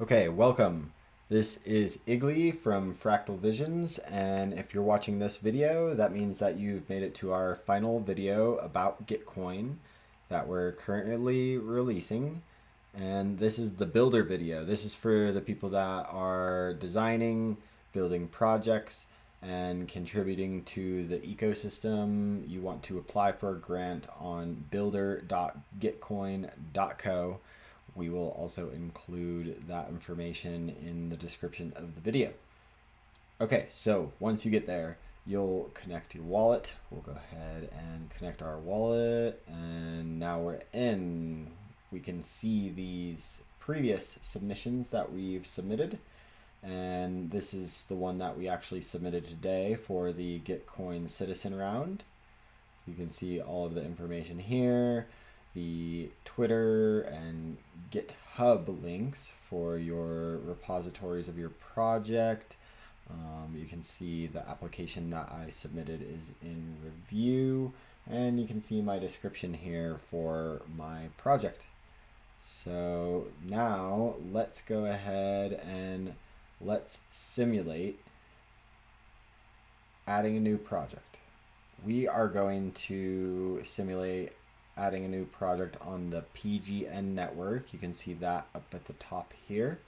Okay, welcome. This is Igly from Fractal Visions, and if you're watching this video, that means that you've made it to our final video about Gitcoin that we're currently releasing. And this is the builder video. This is for the people that are designing, building projects, and contributing to the ecosystem. You want to apply for a grant on builder.gitcoin.co. We will also include that information in the description of the video. Okay, so once you get there, you'll connect your wallet. We'll go ahead and connect our wallet, and now we're in. We can see these previous submissions that we've submitted, and this is the one that we actually submitted today for the Gitcoin Citizen Round. You can see all of the information here, the Twitter and GitHub links for your repositories of your project. You can see the application that I submitted is in review, and you can see my description here for my project. So now let's go ahead and let's simulate adding a new project. We are going to simulate adding a new project on the PGN network. You can see that up at the top here.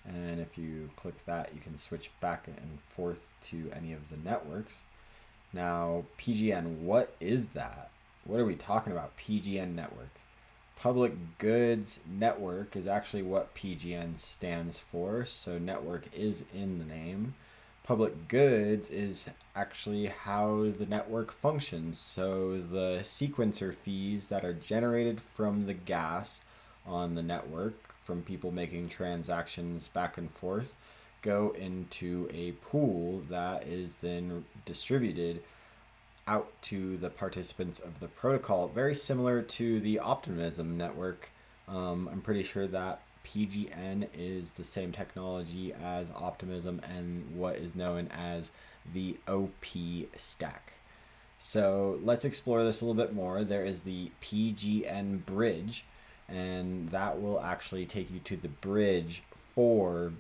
And if you click that, you can switch back and forth to any of the networks. Now, PGN, what is that? What are we talking about? PGN network. Public Goods Network is actually what PGN stands for. So network is in the name. Public goods is actually how the network functions. So the sequencer fees that are generated from the gas on the network from people making transactions back and forth go into a pool that is then distributed out to the participants of the protocol, very similar to the Optimism network. I'm pretty sure that PGN is the same technology as Optimism and what is known as the OP stack. So let's explore this a little bit more. There is the PGN bridge, and that will actually take you to the bridge for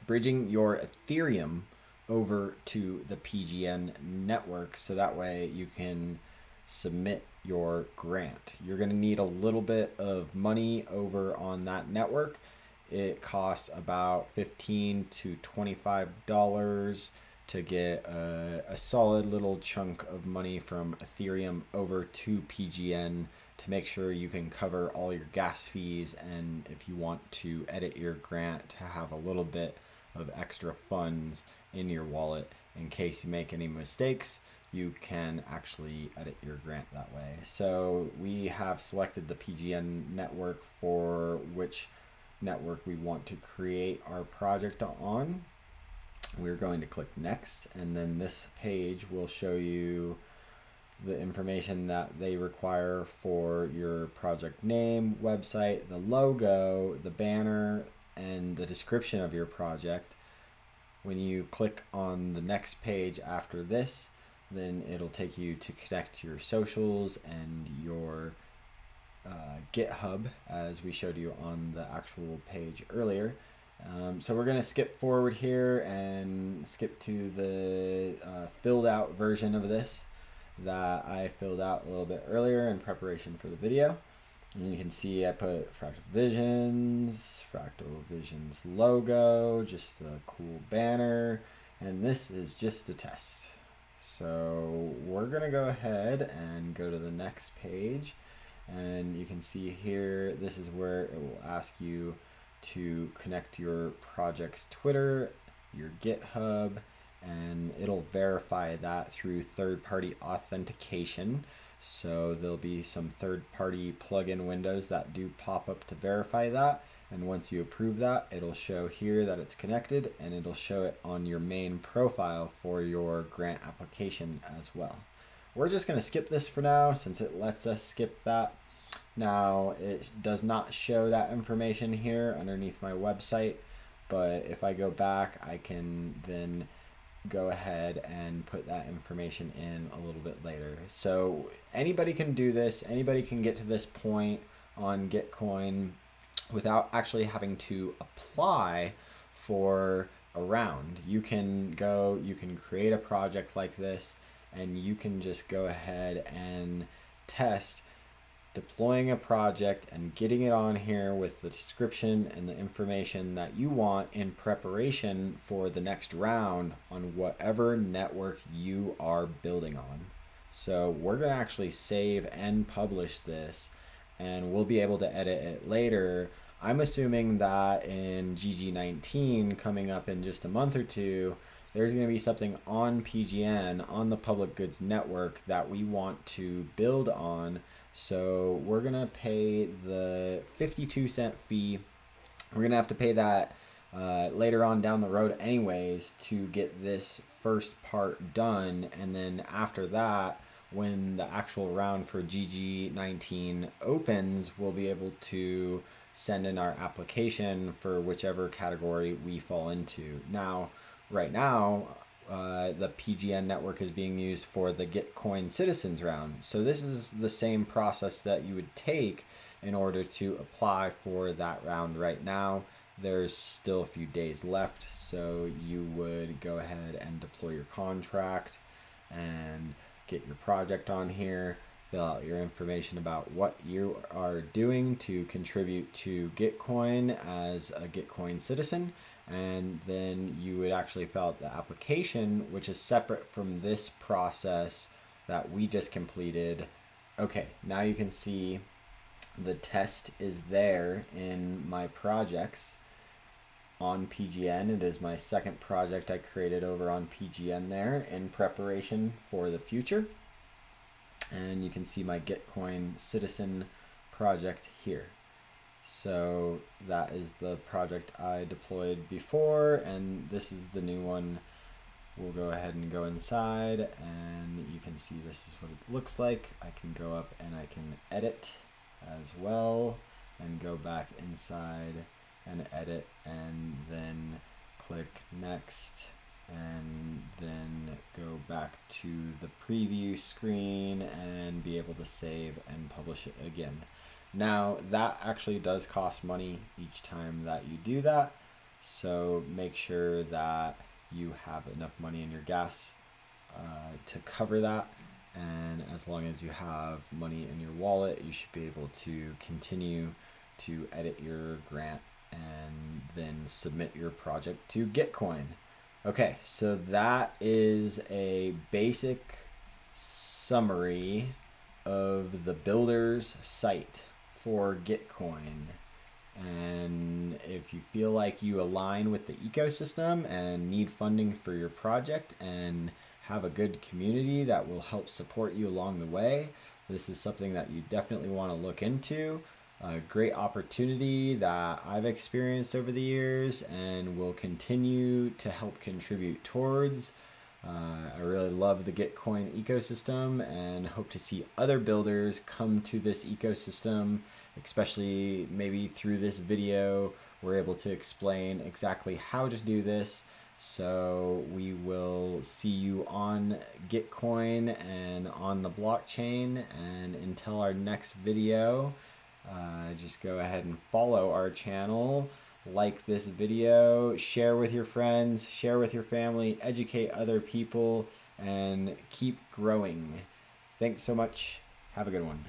bridging your Ethereum over to the PGN network, so that way you can submit your grant. You're going to need a little bit of money over on that network. It costs about $15 to $25 to get a solid little chunk of money from Ethereum over to PGN to make sure you can cover all your gas fees, and if you want to edit your grant to have a little bit of extra funds in your wallet in case you make any mistakes, you can actually edit your grant that way. So we have selected the PGN network for which network we want to create our project on. We're going to click next, and then this page will show you the information that they require for your project name, website, the logo, the banner, and the description of your project. When you click on the next page after this, then it'll take you to connect your socials and your GitHub, as we showed you on the actual page earlier. So we're going to skip forward here and skip to the filled out version of this that I filled out a little bit earlier in preparation for the video. And you can see I put Fractal Visions logo, just a cool banner, and this is just a test. So we're gonna go ahead and go to the next page, and you can see here, this is where it will ask you to connect your project's Twitter, your GitHub, and it'll verify that through third-party authentication. So there'll be some third-party plugin windows that do pop up to verify that, and once you approve that, it'll show here that it's connected, and it'll show it on your main profile for your grant application as well. We're just going to skip this for now since it lets us skip that. Now it does not show that information here underneath my website, but if I go back, I can then go ahead and put that information in a little bit later. So anybody can do this, anybody can get to this point on Gitcoin without actually having to apply for a round. You can create a project like this, and you can just go ahead and test deploying a project and getting it on here with the description and the information that you want in preparation for the next round on whatever network you are building on. So we're going to actually save and publish this, and we'll be able to edit it later. I'm assuming that in GG19 coming up in just a month or two, there's going to be something on PGN, on the public goods network, that we want to build on. So we're going to pay the 52-cent fee. We're going to have to pay that later on down the road anyways to get this first part done. And then after that, when the actual round for GG19 opens, we'll be able to send in our application for whichever category we fall into. Now, right now, the PGN network is being used for the Gitcoin Citizens round. So this is the same process that you would take in order to apply for that round right now. There's still a few days left, so you would go ahead and deploy your contract and get your project on here, fill out your information about what you are doing to contribute to Gitcoin as a Gitcoin citizen, and then you would actually fill out the application, which is separate from this process that we just completed. Okay, now you can see the test is there in my projects on PGN. It is my second project I created over on PGN there in preparation for the future. And you can see my Gitcoin Citizen project here. So that is the project I deployed before, and this is the new one. We'll go ahead and go inside, and you can see this is what it looks like. I can go up and I can edit as well, and go back inside and edit, and then click next, and then go back to the preview screen and be able to save and publish it again. Now that actually does cost money each time that you do that, so make sure that you have enough money in your gas to cover that, and as long as you have money in your wallet, you should be able to continue to edit your grant and then submit your project to Gitcoin. Okay, so that is a basic summary of the builder's site for Gitcoin. And if you feel like you align with the ecosystem and need funding for your project and have a good community that will help support you along the way, this is something that you definitely want to look into. A great opportunity that I've experienced over the years and will continue to help contribute towards. I really love the Gitcoin ecosystem and hope to see other builders come to this ecosystem, especially maybe through this video. We're able to explain exactly how to do this. So we will see you on Gitcoin and on the blockchain. And until our next video, just go ahead and follow our channel, like this video, share with your friends, share with your family, educate other people, and keep growing. Thanks so much. Have a good one.